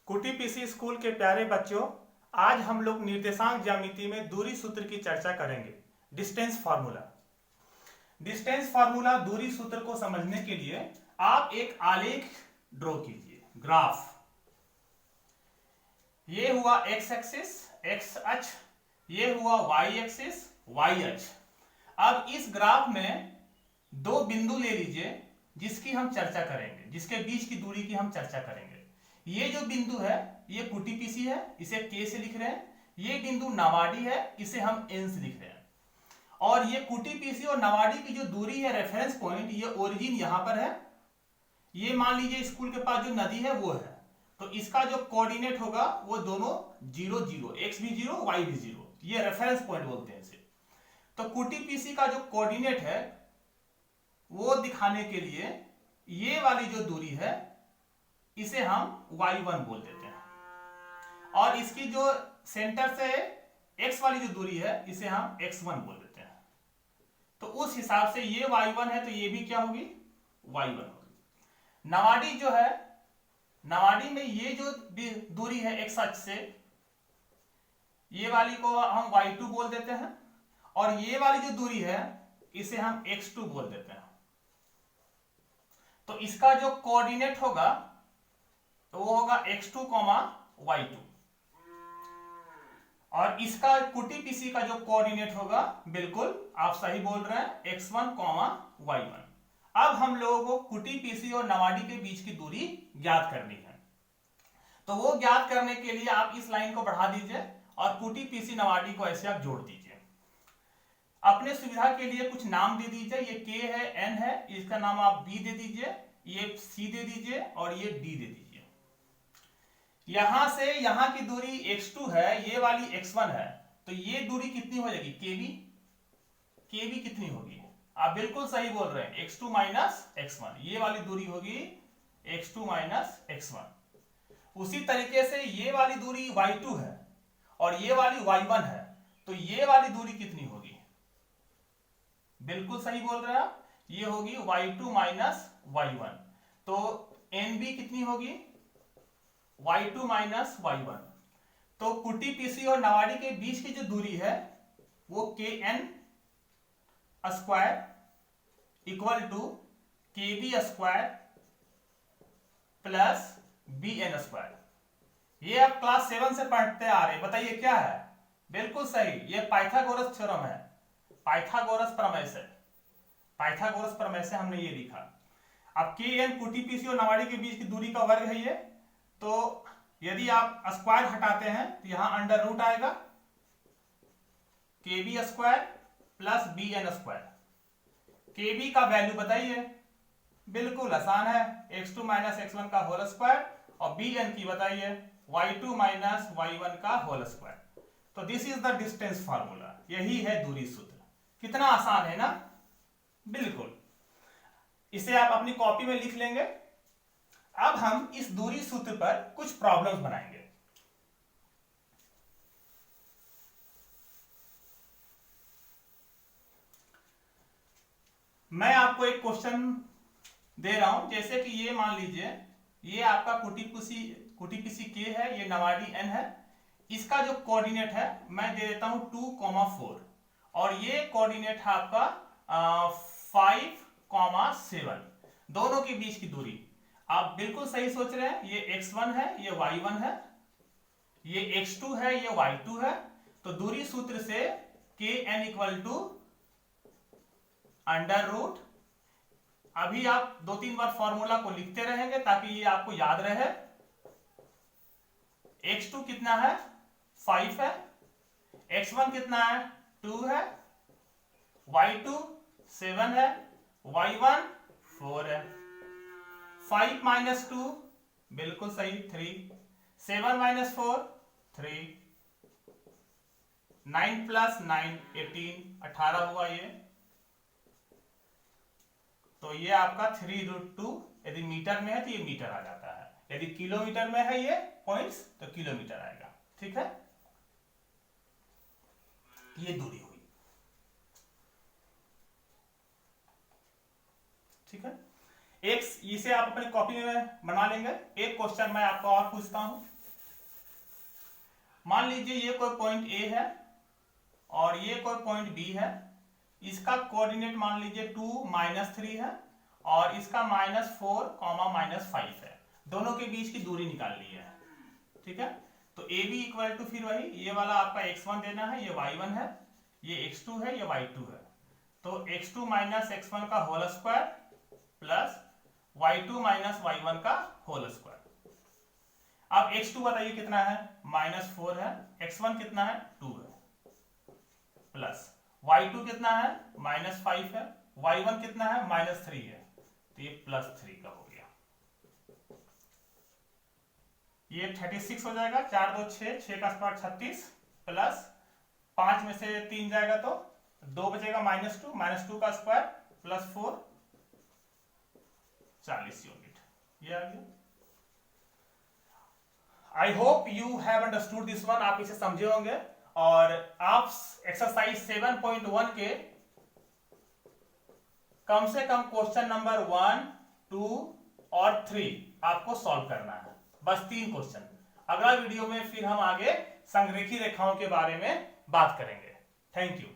कुटी PC school के प्यारे बच्चों, आज हम लोग निर्देशांक ज्यामिति में दूरी सूत्र की चर्चा करेंगे। Distance formula. डिस्टेंस फार्मूला दूरी सूत्र को समझने के लिए आप एक आलेख ड्रॉ कीजिए, ग्राफ। ये हुआ एक्स एक्सिस, एक्स अक्ष, ये हुआ वाई एक्सिस, वाई अक्ष। अब इस ग्राफ में दो बिंदु ले लीजिए जिसकी हम चर्चा करेंगे, जिसके बीच की दूरी की हम चर्चा करेंगे। ये जो बिंदु है ये कुटी पीसी है, इसे के से लिख रहे हैं। ये बिंदु नावाडी है, इसे हम एन से लिख रहे हैं। और ये कुटी पीसी और नावाडी की जो दूरी है, रेफरेंस पॉइंट, ये ओरिजिन यहां पर है। ये मान लीजिए स्कूल के पास जो नदी है वो है, तो इसका जो कोऑर्डिनेट होगा वो दोनों 0 0, एक्स भी 0 वाई भी 0, ये रेफरेंस पॉइंट बोलते हैं इसे। तो कुटी पीसी का जो कोऑर्डिनेट है वो दिखाने के लिए ये वाली जो दूरी है इसे हम y1 बोल देते हैं, और इसकी जो सेंटर से x वाली जो दूरी है इसे हम x1 बोल देते हैं। तो उस हिसाब से ये y1 है तो ये भी क्या होगी, y1 होगी। नावाडी जो है, नावाडी में ये जो दूरी है x अक्ष से, ये वाली को हम y2 बोल देते हैं, और ये वाली जो दूरी है इसे हम x2 बोल देते हैं। तो इसका जो कोऑर्डिनेट होगा तो वो होगा x2, y2, और इसका कुटी पीसी का जो कोऑर्डिनेट होगा, बिल्कुल आप सही बोल रहे हैं, x1, y1। अब हम लोगों को कुटी पीसी और नावाडी के बीच की दूरी ज्ञात करनी है। तो वो ज्ञात करने के लिए आप इस लाइन को बढ़ा दीजिए और कुटी पीसी नावाडी को ऐसे आप जोड़ दीजिए। अपने सुविधा के लिए कुछ नाम दे दीजिए, ये k है, n है, इसका नाम आप b दे दीजिए, ये c दे दीजिए और ये d दे दीजिए। यहां से यहां की दूरी x2 है, ये वाली x1 है, तो ये दूरी कितनी हो जाएगी, kb कितनी होगी, आप बिल्कुल सही बोल रहे हैं, x2 माइनस x1, ये वाली दूरी होगी x2 माइनस x1। उसी तरीके से ये वाली दूरी y2 है और ये वाली y1 है, तो ये वाली दूरी कितनी होगी, बिल्कुल सही बोल रहे हैं आप, ये होगी y2 माइनस y1। तो nb कितनी होगी, y2 माइनस y1। तो कुटी पीसी और नावाडी के बीच की जो दूरी है वो kn square equal to kb square plus bn square. ये आप क्लास 7 से पढ़ते आ रहे, बताइए क्या है, बिल्कुल सही, ये पाइथागोरस थ्योरम है, पाइथागोरस प्रमेय से, पाइथागोरस प्रमेय से हमने ये लिखा। अब kn कुटी पीसी और नावाडी के बीच की दूरी का वर्ग है ये, तो यदि आप स्क्वायर हटाते हैं तो यहां अंडर रूट आएगा, kb square plus bn square. kb का वैल्यू बताइए, बिल्कुल आसान है, x2 माइनस x1 का होल स्क्वायर, और bn की बताइए y2 माइनस y1 का होल स्क्वायर। तो this is the distance formula, यही है दूरी सूत्र। कितना आसान है ना, बिल्कुल। इसे आप अपनी कॉपी में लिख लेंगे। अब हम इस दूरी सूत्र पर कुछ प्रॉब्लम्स बनाएंगे। मैं आपको एक क्वेश्चन दे रहा हूं, जैसे कि ये मान लीजिए ये आपका कुटी पीसी के है, ये नावाडी n है, इसका जो कोऑर्डिनेट है मैं दे देता हूं 2, 4, और ये कोऑर्डिनेट है आपका 5, 7, दोनों के बीच की दूरी। आप बिल्कुल सही सोच रहे हैं, ये x1 है, ये y1 है, ये x2 है, ये y2 है। तो दूरी सूत्र से kn equal to under root, अभी आप 2-3 बार फॉर्मूला को लिखते रहेंगे ताकि ये आपको याद रहे। x2 कितना है, 5 है, x1 कितना है, 2 है, y2 7 है, y1 4 है। 5 माइनस 2 बिल्कुल सही 3, 7 माइनस 4 3, 9 प्लस 9 18 हुआ ये। तो ये आपका 3√2, यदि मीटर में है तो ये मीटर आ जाता है, यदि किलोमीटर में है ये पॉइंट्स तो किलोमीटर आएगा, ठीक है। ये दूरी हुई, ठीक है। एक इसे आप अपने कॉपी में बना लेंगे। एक क्वेश्चन मैं आपको और पूछता हूं, मान लीजिए ये कोई पॉइंट ए है और ये कोई पॉइंट बी है, इसका कोऑर्डिनेट मान लीजिए 2 -3 है और इसका -4, -5 है, दोनों के बीच की दूरी निकालनी है, ठीक है। तो ए बी इक्वल टू फिर वही ये वाला आपका x1 देना है, ये y1 है, ये x2 है, ये y2 है, तो x2 - x1 का whole square plus y2 - y1 का होल स्क्वायर। अब x2 बताइए कितना है, -4 है, x1 कितना है 2 है, प्लस y2 कितना है -5 है, y1 कितना है -3 है, तो ये +3 का हो गया। ये 36 हो जाएगा, 4 2 6, 6 का स्क्वायर 36 प्लस 5 में से 3 जाएगा तो 2 बचेगा -2 का स्क्वायर प्लस 4 40 यूनिट, ये आ गया। I hope you have understood this one, आप इसे समझे होंगे और आप एक्सरसाइज 7.1 के कम से कम क्वेश्चन नंबर 1, 2 और 3 आपको सॉल्व करना है, बस 3 क्वेश्चन। अगला वीडियो में फिर हम आगे संरेखी रेखाओं के बारे में बात करेंगे। Thank you.